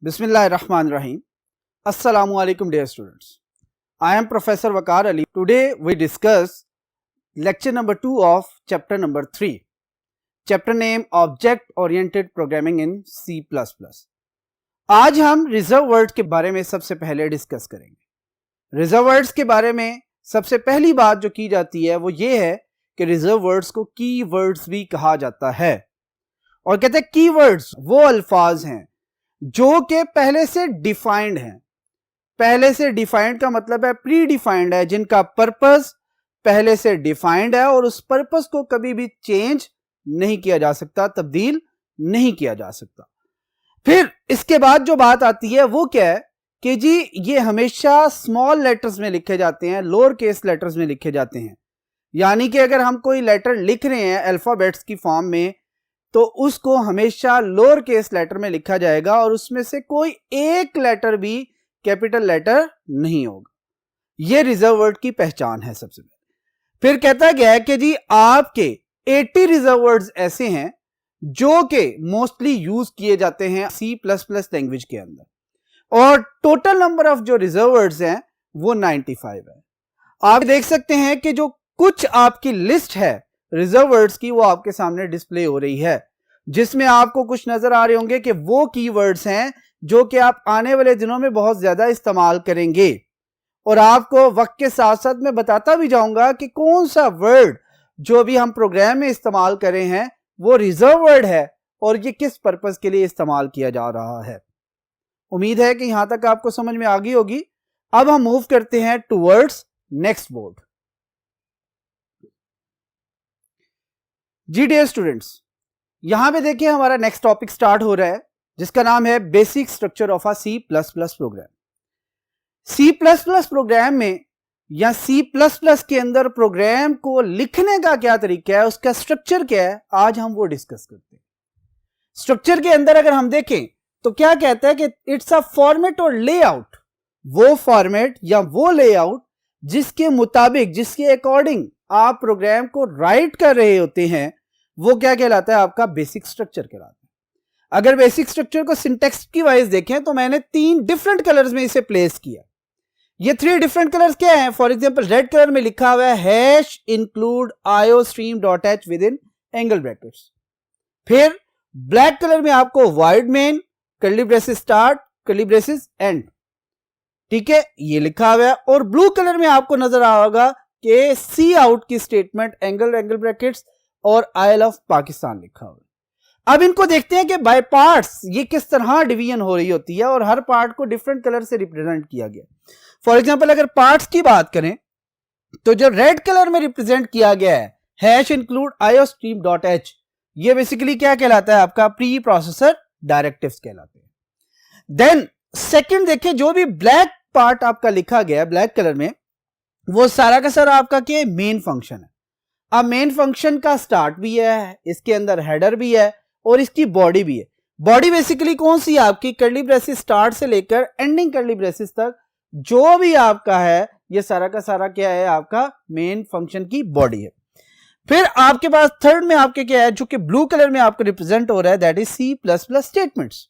Bismillahirrahmanirrahim. Assalamu alaikum dear students. I am Professor Waqar Ali. Today we discuss lecture number 2 of chapter number 3. Chapter name Object Oriented Programming in C++. आज हम reserve word के बारे में सबसे पहले discuss करेंगे। Reserve words के बारे में सबसे पहली बात जो की जाती है वो ये है कि रिजर्व वर्ड्स को की वर्ड्स भी कहा जाता है। और कहते हैं की वर्ड्स वो अल्फाज हैं जो कि पहले से डिफाइंड हैं। पहले से डिफाइंड का मतलब है प्री डिफाइंड है, जिनका पर्पस पहले से डिफाइंड है और उस पर्पस को कभी भी चेंज नहीं किया जा सकता, तब्दील नहीं किया जा सकता। फिर इसके बाद जो बात आती है वो क्या है कि जी ये हमेशा स्मॉल लेटर्स में लिखे जाते हैं, लोअर केस लेटर्स में लिखे जाते हैं। यानी कि अगर हम कोई लेटर लिख रहे हैं अल्फाबेट्स की फॉर्म में तो उसको हमेशा लोअर केस लेटर में लिखा जाएगा और उसमें से कोई एक लेटर भी कैपिटल लेटर नहीं होगा। यह रिजर्व वर्ड की पहचान है सबसे पहले। फिर कहता गया है कि जी आपके 80 रिजर्व वर्ड्स ऐसे हैं जो कि मोस्टली यूज किए जाते हैं C++ लैंग्वेज के अंदर और टोटल नंबर ऑफ जो रिजर्व वर्ड्स हैं वो 95 है। आप देख सकते हैं कि जो कुछ आपकी लिस्ट है रिजर्व वर्ड्स की वो आपके सामने डिस्प्ले हो रही है, जिसमें आपको कुछ नजर आ रहे होंगे कि वो कीवर्ड्स हैं जो कि आप आने वाले दिनों में बहुत ज्यादा इस्तेमाल करेंगे। और आपको वक्त के साथ साथ मैं बताता भी जाऊंगा कि कौन सा वर्ड जो अभी हम प्रोग्राम में इस्तेमाल कर रहे हैं वो रिजर्व वर्ड है और ये किस पर्पस के लिए इस्तेमाल किया जा रहा है। उम्मीद है कि यहां तक आपको समझ में आ गई होगी। अब हम मूव करते हैं टुवर्ड्स नेक्स्ट बोर्ड। जी डियर स्टूडेंट्स, यहां पे देखिए हमारा नेक्स्ट टॉपिक स्टार्ट हो रहा है जिसका नाम है basic structure of a C++ program. C++ program में या C++ के अंदर प्रोग्राम को लिखने का क्या तरीका है, उसका स्ट्रक्चर क्या है, आज हम वो डिस्कस करते हैं। स्ट्रक्चर के अंदर अगर हम देखें तो क्या कहता है कि इट्स अ फॉर्मेट और लेआउट, वो फॉर्मेट या वो लेआउट जिसके मुताबिक, जिसके अकॉर्डिंग आप प्रोग्राम को राइट कर रहे होते हैं वो क्या कहलाता है, आपका बेसिक स्ट्रक्चर कहलाता है। अगर बेसिक स्ट्रक्चर को सिंटेक्स की वाइज देखें तो मैंने 3 डिफरेंट कलर्स में इसे प्लेस किया। ये 3 डिफरेंट कलर्स क्या हैं? फॉर एग्जांपल रेड कलर में लिखा हुआ है #include iostream.h with in angle brackets. फिर ब्लैक कलर में आपको void main curly braces start curly braces and, ठीक है, ये लिखा हुआ है। और ब्लू कलर में आपको नजर आएगा कि सी आउट की स्टेटमेंट एंगल ब्रैकेट्स और आयल ऑफ पाकिस्तान लिखा हुआ है। अब इनको देखते हैं कि बाय पार्ट्स ये किस तरह डिवीजन हो रही होती है और हर पार्ट को डिफरेंट कलर से रिप्रेजेंट किया गया। फॉर एग्जांपल अगर पार्ट्स की बात करें तो जो रेड कलर में रिप्रेजेंट किया गया है #include iostream.h, ये बेसिकली क्या कहलाता है, आपका प्री प्रोसेसर डायरेक्टिव्स कहलाते हैं। देन सेकंड देखें, जो भी ब्लैक पार्ट आपका लिखा गया है ब्लैक कलर में वो सारा का सारा आपका क्या मेन फंक्शन है। अब मेन फंक्शन का स्टार्ट भी है, इसके अंदर हेडर भी है और इसकी बॉडी भी है। बॉडी बेसिकली कौन सी है आपकी, कर्ली ब्रेसेस स्टार्ट से लेकर एंडिंग कर्ली ब्रेसेस तक जो भी आपका है ये सारा का सारा क्या है, आपका मेन फंक्शन की बॉडी है। फिर आपके पास थर्ड में आपके क्या है जो कि ब्लू कलर में आपको रिप्रेजेंट हो रहा है, दैट इज C++ स्टेटमेंट्स।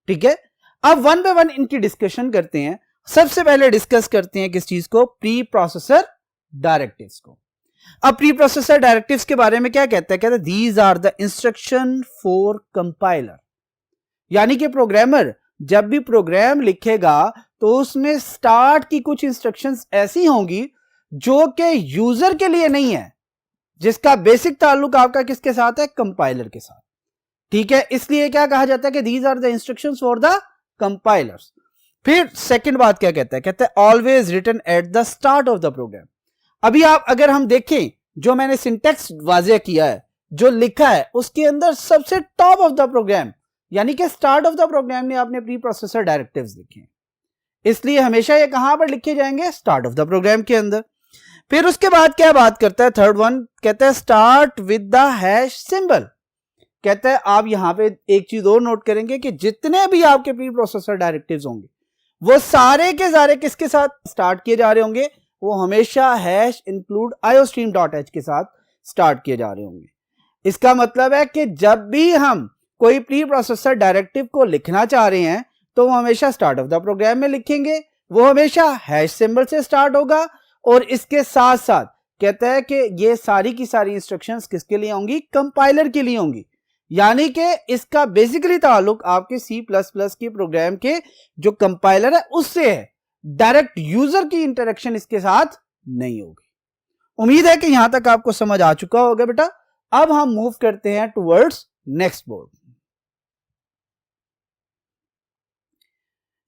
ठीक है, अब वन बाय वन इनकी डिस्कशन करते हैं। सबसे पहले डिस्कस करते हैं किस चीज को, प्री प्रोसेसर डायरेक्टिव्स को। अब प्री प्रोसेसर डायरेक्टिव्स के बारे में क्या कहता है, कहता है these are the instruction for compiler. यानी कि प्रोग्रामर जब भी प्रोग्राम लिखेगा तो उसमें स्टार्ट की कुछ इंस्ट्रक्शंस ऐसी होंगी जो कि यूजर के लिए नहीं है, जिसका बेसिक ताल्लुक आपका किसके साथ है, कंपाइलर के साथ। ठीक है, इसलिए क्या कहा जाता है कि these are the instructions for the compilers. फिर सेकंड बात क्या कहता है, कहता है always written at the start of the program. अभी आप अगर हम देखें जो मैंने सिंटेक्स वाज़ेह किया है, जो लिखा है उसके अंदर सबसे टॉप ऑफ द प्रोग्राम यानी कि स्टार्ट ऑफ द प्रोग्राम में आपने प्री प्रोसेसर डायरेक्टिव्स लिखे हैं, इसलिए हमेशा ये कहां पर लिखे जाएंगे, स्टार्ट ऑफ द प्रोग्राम के अंदर। फिर उसके बाद क्या बात करता है, थर्ड वन कहता है start with the hash symbol. कहता है आप यहां पे एक चीज और नोट करेंगे कि जितने भी आपके प्री प्रोसेसर डायरेक्टिव्स होंगे वो सारे के सारे किसके साथ स्टार्ट किए जा रहे होंगे, वो हमेशा #include iostream.h के साथ स्टार्ट किए जा रहे होंगे। इसका मतलब है कि जब भी हम कोई प्री प्रोसेसर डायरेक्टिव को लिखना चाह रहे हैं तो वो हमेशा स्टार्ट ऑफ द प्रोग्राम में लिखेंगे, वो हमेशा हैश सिंबल से स्टार्ट होगा। और इसके साथ साथ कहता है कि ये सारी की सारी इंस्ट्रक्शंस किसके लिए होंगी, कंपाइलर के लिए होंगी। यानी कि इसका बेसिकली ताल्लुक आपके C++ के प्रोग्राम के जो कंपाइलर है उससे है, डायरेक्ट यूजर की इंटरेक्शन इसके साथ नहीं होगी। उम्मीद है कि यहां तक आपको समझ आ चुका होगा बेटा। अब हम मूव करते हैं टुवर्ड्स नेक्स्ट बोर्ड।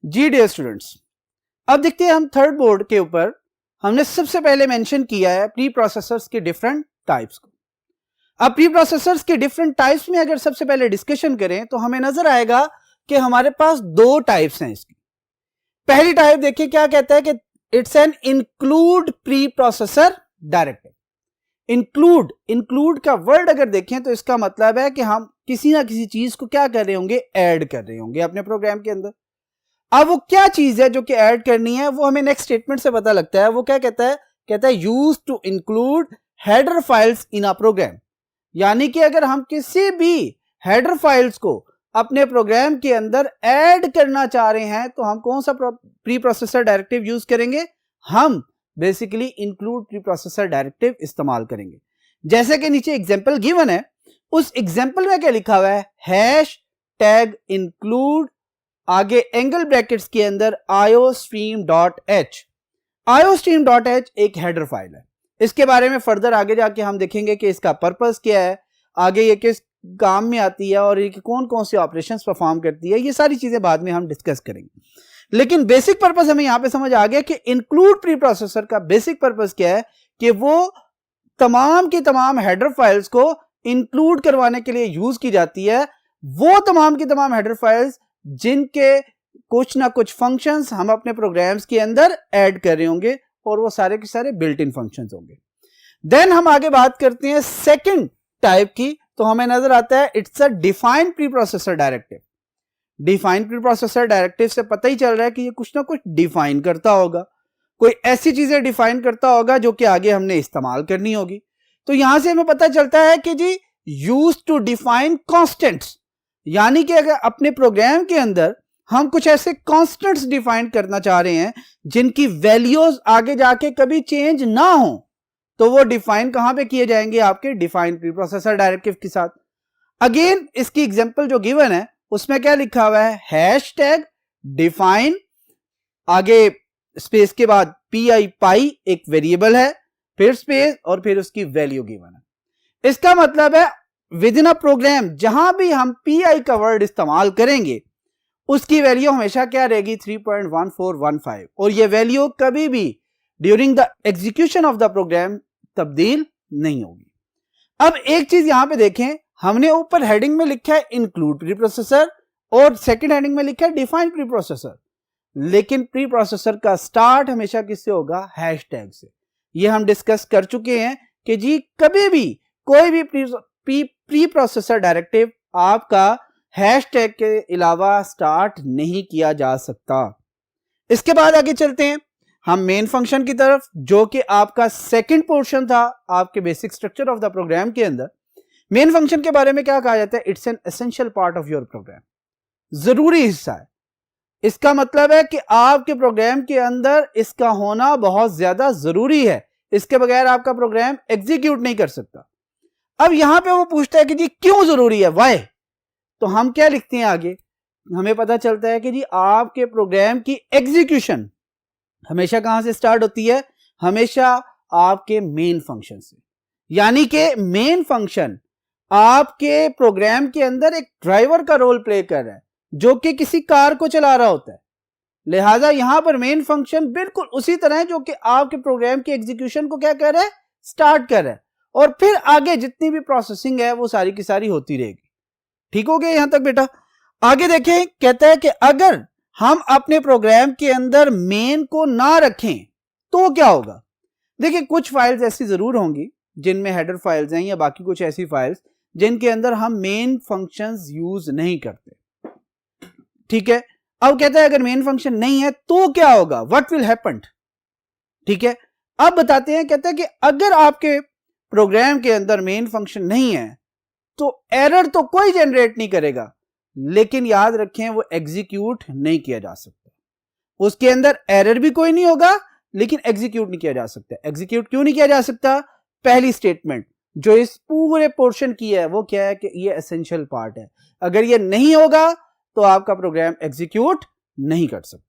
जी डियर स्टूडेंट्स, अब देखते हैं हम थर्ड बोर्ड के ऊपर हमने सबसे पहले मेंशन किया है प्री प्रोसेसर्स के डिफरेंट टाइप्स को। अब प्री प्रोसेसर्स के डिफरेंट टाइप्स में अगर सबसे पहले डिस्कशन करें तो हमें नजर आएगा कि हमारे पास दो टाइप्स हैं इसकी। पहली टाइप देखिए क्या कहता है कि it's an include pre processor directive. Include का वर्ड अगर देखें तो इसका मतलब है कि हम किसी ना किसी चीज को क्या कर रहे होंगे, ऐड कर रहे होंगे अपने प्रोग्राम के अंदर। अब वो क्या चीज है जो कि ऐड करनी है, वो हमें नेक्स्ट स्टेटमेंट से पता लगता है। वो क्या कहता है use to include header files in a program. यानी कि अगर हम किसी भी हेडर फाइल्स को अपने प्रोग्राम के अंदर ऐड करना चाह रहे हैं तो हम कौन सा प्री प्रोसेसर डायरेक्टिव यूज करेंगे, हम basically include pre processor directive इस्तेमाल करेंगे। जैसे कि नीचे एग्जांपल गिवन है, उस एग्जांपल में क्या लिखा हुआ है, हैश टैग इंक्लूड, आगे एंगल ब्रैकेट्स के अंदर iostream.h। iostream.h एक हेडर फाइल है। इसके बारे में फर्दर आगे जाके हम देखेंगे कि इसका पर्पस क्या है, आगे ये किस काम में आती है और ये कौन कौन से ऑपरेशंस परफॉर्म करती है, ये सारी चीजें बाद में हम डिस्कस करेंगे। लेकिन बेसिक पर्पस हमें यहां पे समझ आ गया कि इंक्लूड प्री प्रोसेसर का बेसिक पर्पस क्या है कि वो तमाम की तमाम हेडर फाइल्स को इंक्लूड करवाने के लिए यूज की जाती है। वो तमाम की तमाम हेडर फाइल्स जिनके कुछ ना कुछ फंक्शंस हम अपने प्रोग्राम्स के अंदर ऐड कर रहे होंगे और वो सारे के सारे बिल्ट इन फंक्शंस होंगे। देन हम आगे बात करते हैं सेकंड टाइप की, तो हमें नजर आता है it's a defined pre processor directive. Defined pre processor directive से पता ही चल रहा है कि ये कुछ ना कुछ डिफाइन करता होगा, कोई ऐसी चीजें डिफाइन करता होगा जो कि आगे हमने इस्तेमाल करनी होगी। तो यहां से हमें पता चलता है कि जी यूज टू डिफाइन कॉन्स्टेंट्स, यानी कि अगर अपने प्रोग्राम के अंदर हम कुछ ऐसे कॉन्स्टेंट्स डिफाइन करना चाह रहे हैं जिनकी वैल्यूज आगे जाके कभी चेंज ना हो, तो वो डिफाइन कहां पे किए जाएंगे, आपके डिफाइन प्री प्रोसेसर डायरेक्टिव के साथ। अगेन इसकी एग्जांपल जो गिवन है उसमें क्या लिखा हुआ है, हैश टैग डिफाइन, आगे स्पेस के बाद PI एक वेरिएबल है, फिर स्पेस और फिर उसकी वैल्यू गिवन है। इसका मतलब है विद इन अ प्रोग्राम जहां भी हम PI का वर्ड इस्तेमाल करेंगे उसकी वैल्यू हमेशा क्या रहेगी, 3.1415, और ये वैल्यू कभी भी during the execution of the program तब्दील नहीं होगी। अब एक चीज यहां पे देखें, हमने ऊपर हेडिंग में लिखा है इंक्लूड प्री प्रोसेसर और सेकंड हेडिंग में लिखा है डिफाइन प्री प्रोसेसर, लेकिन प्री प्रोसेसर का स्टार्ट हमेशा किससे होगा, हैश टैग से। ये हम डिस्कस कर चुके हैं कि जी कभी भी कोई भी प्री प्रोसेसर डायरेक्टिव आपका हैश टैग के अलावा स्टार्ट नहीं किया जा सकता। इसके बाद आगे चलते हैं हम मेन फंक्शन की तरफ, जो कि आपका सेकंड पोर्शन था आपके basic structure of the program के अंदर। मेन फंक्शन के बारे में क्या कहा जाता है, it's an essential part of your program, जरूरी हिस्सा है। इसका मतलब है कि आपके प्रोग्राम के अंदर इसका होना बहुत ज्यादा जरूरी है, इसके बगैर आपका प्रोग्राम एग्जीक्यूट नहीं कर सकता। अब यहां पे वो पूछता है कि जी क्यों जरूरी है, वाई, तो हम क्या लिखते हैं आगे, हमें पता चलता है कि जी आपके प्रोग्राम की एग्जीक्यूशन हमेशा कहां से स्टार्ट होती है, हमेशा आपके मेन फंक्शन से। यानी कि मेन फंक्शन आपके प्रोग्राम के अंदर एक ड्राइवर का रोल प्ले कर रहा है जो कि किसी कार को चला रहा होता है। लिहाजा यहां पर मेन फंक्शन बिल्कुल उसी तरह है जो कि आपके प्रोग्राम की एग्जीक्यूशन को क्या कर रहा है, स्टार्ट कर रहा है, और फिर आगे जितनी भी प्रोसेसिंग है वो सारी की सारी होती रहेगी। ठीक हो गया यहां तक बेटा। आगे देखें, कहता है कि अगर हम अपने प्रोग्राम के अंदर मेन को ना रखें तो क्या होगा। देखिए कुछ फाइल्स ऐसी जरूर होंगी जिनमें हेडर फाइल्स हैं या बाकी कुछ ऐसी फाइल्स जिनके अंदर हम मेन फंक्शंस यूज नहीं करते। ठीक है, अब कहता है अगर मेन फंक्शन नहीं है तो क्या होगा, व्हाट विल हैपन। ठीक है, अब बताते हैं, कहता है कि अगर आपके प्रोग्राम के अंदर मेन फंक्शन नहीं है तो एरर तो कोई जनरेट नहीं करेगा, लेकिन याद रखें वो एग्जीक्यूट नहीं किया जा सकता। उसके अंदर एरर भी कोई नहीं होगा, लेकिन एग्जीक्यूट नहीं किया जा सकता। एग्जीक्यूट क्यों नहीं किया जा सकता? पहली स्टेटमेंट जो इस पूरे पोर्शन की है वो क्या है कि ये एसेंशियल पार्ट है, अगर ये नहीं होगा तो आपका प्रोग्राम एग्जीक्यूट नहीं कर सकता।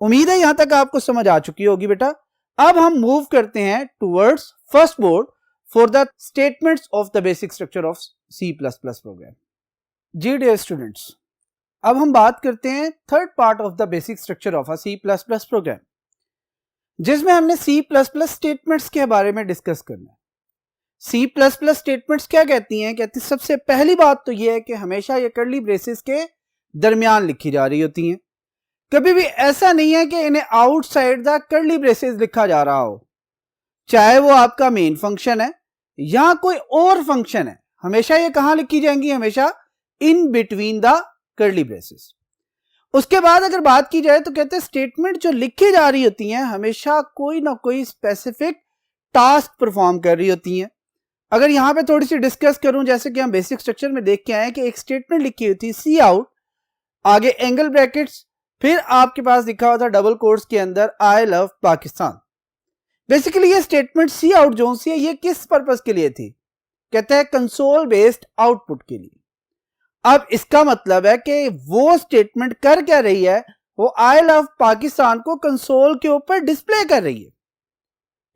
उम्मीद है यहां तक आपको समझ आ चुकी होगी बेटा। अब हम मूव करते हैं towards first board for the statements of the basic structure of C++ program. जी डियर स्टूडेंट्स, अब हम बात करते हैं third part of the basic structure of C++ program, जिसमें हमने C++ स्टेटमेंट्स के बारे में डिस्कस करना है। C++ स्टेटमेंट्स क्या कहती हैं? कहती सबसे पहली बात तो यह है कि हमेशा ये कर्ली ब्रेसेस के दरमियान लिखी जा रही होती हैं। कभी भी ऐसा नहीं है कि इन्हें आउटसाइड द कर्ली ब्रेसेस लिखा जा रहा हो, चाहे वो आपका मेन फंक्शन है या कोई और फंक्शन है, हमेशा ये कहां लिखी जाएंगी? हमेशा in between the curly braces. उसके बाद अगर बात की जाए तो कहते हैं स्टेटमेंट जो लिखी जा रही होती हैं हमेशा कोई ना कोई स्पेसिफिक टास्क परफॉर्म कर रही होती हैं। अगर यहां पे थोड़ी सी डिस्कस करूं, जैसे कि हम बेसिक स्ट्रक्चर में देख के आए कि एक स्टेटमेंट लिखी हुई थी सी आउट, आगे एंगल ब्रैकेट्स, फिर आपके पास लिखा हुआ था डबल कोट्स के अंदर आई लव पाकिस्तान। बेसिकली ये स्टेटमेंट सी आउट जो सी है ये किस पर्पस के लिए थी? कहते हैं कंसोल बेस्ड आउटपुट के लिए। अब इसका मतलब है कि वो स्टेटमेंट कर क्या रही है? वो आई लव पाकिस्तान को कंसोल के ऊपर डिस्प्ले कर रही है।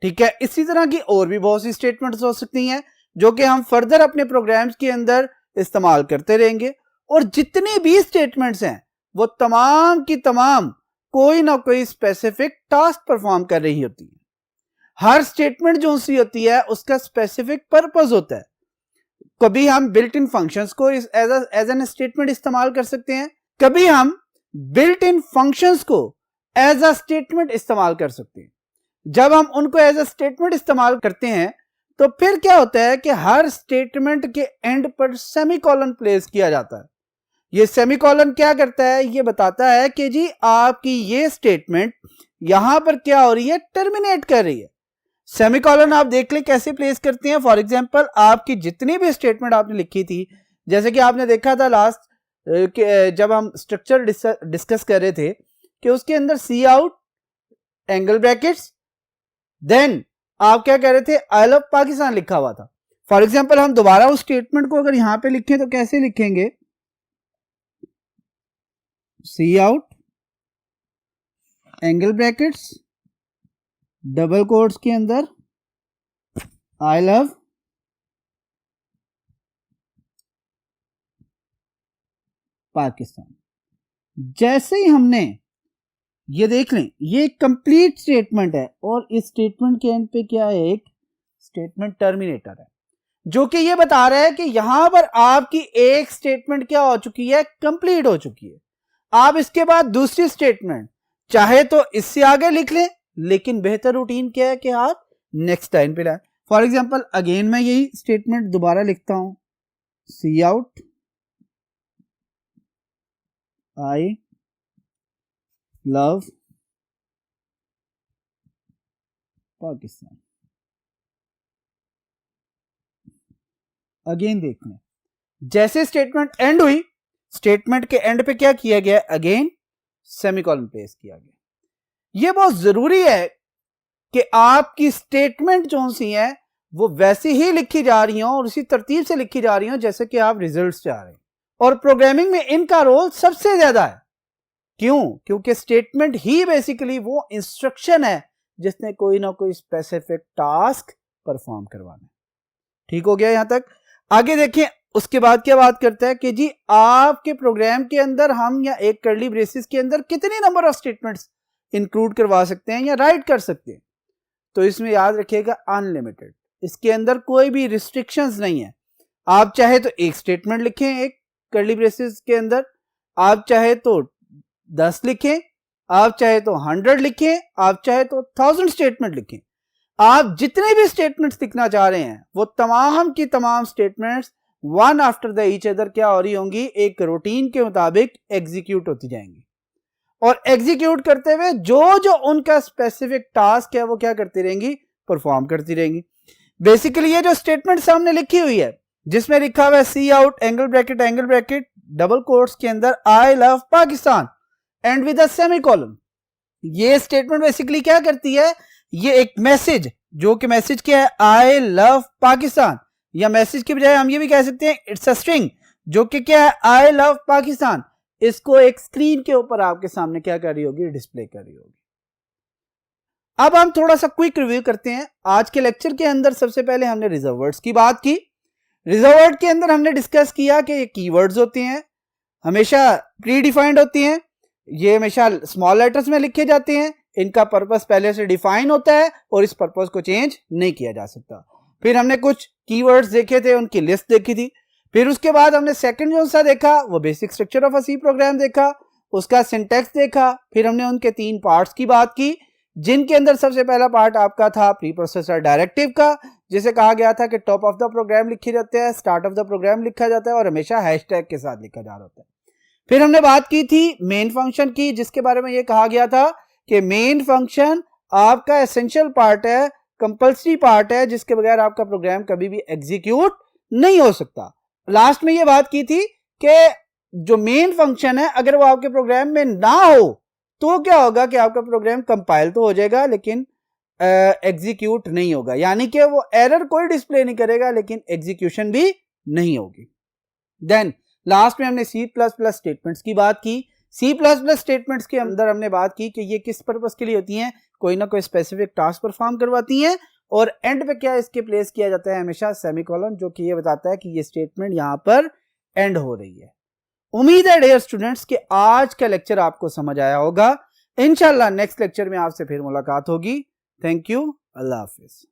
ठीक है, इसी तरह की और भी बहुत सी स्टेटमेंट्स हो सकती हैं जो कि हम फर्दर अपने प्रोग्राम्स के अंदर इस्तेमाल करते रहेंगे। और जितनी भी स्टेटमेंट्स हैं वो तमाम की तमाम कोई ना कोई स्पेसिफिक टास्क परफॉर्म कर रही होती है। हर स्टेटमेंट जो सी होती है उसका स्पेसिफिक पर्पस होता है। कभी हम बिल्ट इन फंक्शंस को एज एन स्टेटमेंट इस्तेमाल कर सकते हैं, कभी हम बिल्ट इन फंक्शंस को एज अ स्टेटमेंट इस्तेमाल कर सकते हैं। जब हम उनको एज अ स्टेटमेंट इस्तेमाल करते हैं तो फिर क्या होता है कि हर स्टेटमेंट के एंड पर सेमीकोलन प्लेस किया जाता है। ये सेमीकोलन क्या करता है? ये बताता है कि जी आपकी ये स्टेटमेंट यहां पर क्या हो रही है? टर्मिनेट कर रही है। सेमीकोलन आप देख ले कैसे प्लेस करते हैं। फॉर एग्जांपल आपकी जितनी भी स्टेटमेंट आपने लिखी थी, जैसे कि आपने देखा था लास्ट जब हम स्ट्रक्चर डिस्कस कर रहे थे कि उसके अंदर सी आउट, एंगल ब्रैकेट्स, देन आप क्या कह रहे थे? आई लव पाकिस्तान लिखा हुआ था। फॉर एग्जांपल हम दोबारा उस स्टेटमेंट को अगर यहां पे लिखें तो कैसे लिखेंगे? C out, angle brackets, double quotes के अंदर आई लव पाकिस्तान। जैसे ही हमने ये देख लें, ये कंप्लीट स्टेटमेंट है और इस स्टेटमेंट के एंड पे क्या है? एक स्टेटमेंट टर्मिनेटर है जो कि ये बता रहा है कि यहां पर आपकी एक स्टेटमेंट क्या हो चुकी है? कंप्लीट हो चुकी है। आप इसके बाद दूसरी स्टेटमेंट चाहे तो इससे आगे लिख लें, लेकिन बेहतर रूटीन क्या है कि आप नेक्स्ट लाइन पे लाएं। फॉर एग्जांपल अगेन मैं यही स्टेटमेंट दोबारा लिखता हूं, C out, I love Pakistan. Again देख लें, जैसे स्टेटमेंट एंड हुई, स्टेटमेंट के एंड पे क्या किया गया? अगेन सेमीकोलन प्लेस किया गया। यह बहुत जरूरी है कि आपकी स्टेटमेंट जो सी है वो वैसी ही लिखी जा रही हो और उसी तरतीब से लिखी जा रही हो जैसे कि आप रिजल्ट्स चाह रहे हैं। और प्रोग्रामिंग में इनका रोल सबसे ज्यादा है। क्यों? क्योंकि स्टेटमेंट ही बेसिकली वो इंस्ट्रक्शन है जिसने कोई ना कोई स्पेसिफिक टास्क परफॉर्म करवाना है। ठीक हो गया यहां तक? आगे देखें, उसके बाद क्या बात करता है कि जी आपके प्रोग्राम के अंदर हम या एक कर्ली ब्रेसेस के अंदर कितने नंबर ऑफ स्टेटमेंट्स इंक्लूड करवा सकते हैं या राइट कर सकते हैं? तो इसमें याद रखिएगा अनलिमिटेड। इसके अंदर कोई भी रिस्ट्रिक्शंस नहीं है। आप चाहे तो एक स्टेटमेंट लिखें एक कर्ली ब्रेसेस के अंदर, आप चाहे तो 10 लिखें, आप चाहे तो 100 लिखें, आप चाहे तो 1000 स्टेटमेंट लिखें। आप जितने भी स्टेटमेंट्स लिखना चाह रहे हैं वो तमाम की तमाम statements one after the each other क्या हो रही होंगी? एक रूटीन के मुताबिक एग्जीक्यूट होती जाएंगी। और एग्जीक्यूट करते हुए जो जो उनका स्पेसिफिक टास्क है वो क्या करती रहेंगी? परफॉर्म करती रहेंगी। बेसिकली ये जो स्टेटमेंट सामने लिखी हुई है जिसमें लिखा हुआ है सी out, angle bracket double quotes के अंदर I love Pakistan and with a semicolon. ये स्टेटमेंट बेसिकली क्या करती है, ये एक मैसेज, जो कि मैसेज क्या है, आई लव पाकिस्तान, या मैसेज के बजाय हम ये भी कह सकते हैं इट्स अ स्ट्रिंग, जो कि क्या है, आई लव पाकिस्तान। इसको एक स्क्रीन के ऊपर आपके सामने क्या कर रही होगी, डिस्प्ले कर रही होगी। अब हम थोड़ा सा क्विक रिव्यू करते हैं। आज के लेक्चर के अंदर सबसे पहले हमने रिजर्व वर्ड्स की बात की। रिजर्व वर्ड के अंदर हमने डिस्कस किया कि ये कीवर्ड्स होते हैं, हमेशा प्री डिफाइंड होती हैं, ये हमेशा स्मॉल लेटर्स में लिखे जाते हैं, इनका पर्पस पहले से डिफाइन होता है और इस पर्पस को चेंज नहीं किया जा सकता। फिर हमने कुछ कीवर्ड्स देखे थे, उनकी लिस्ट देखी थी। फिर उसके बाद हमने सेकंड जो सा देखा वो basic structure of a C program देखा, उसका सिंटैक्स देखा। फिर हमने उनके 3 पार्ट्स की बात की, जिनके अंदर सबसे पहला पार्ट आपका था प्री प्रोसेसर डायरेक्टिव का, जिसे कहा गया था कि टॉप ऑफ द प्रोग्राम लिखे जाते हैं, स्टार्ट ऑफ द प्रोग्राम लिखा जाता है और हमेशा हैशटैग के साथ लिखा जा रहा है। फिर हमने बात की थी मेन फंक्शन की, जिसके बारे में यह कहा गया था कि मेन फंक्शन आपका एसेंशियल पार्ट है, कंपल्सरी पार्ट है, जिसके बगैर आपका प्रोग्राम कभी भी एग्जीक्यूट नहीं हो सकता। लास्ट में यह बात की थी कि जो मेन फंक्शन है अगर वो आपके प्रोग्राम में ना हो तो क्या होगा कि आपका प्रोग्राम कंपाइल तो हो जाएगा लेकिन एग्जीक्यूट नहीं होगा, यानी कि वो एरर कोई डिस्प्ले नहीं करेगा लेकिन एग्जीक्यूशन भी नहीं होगी। देन लास्ट में हमने सी प्लस प्लस स्टेटमेंट्स की बात की। सी प्लस प्लस स्टेटमेंट्स के अंदर हमने बात की कि ये किस पर्पस के लिए होती हैं, कोई ना कोई स्पेसिफिक टास्क परफॉर्म करवाती हैं और एंड पे क्या इसके प्लेस किया जाता है, हमेशा सेमीकोलन, जो कि ये बताता है कि ये स्टेटमेंट यहां पर एंड हो रही है। उम्मीद है डियर स्टूडेंट्स कि आज का लेक्चर आपको समझ आया होगा। इंशाल्लाह नेक्स्ट लेक्चर में आपसे फिर मुलाकात होगी। Thank you, Allah Hafiz.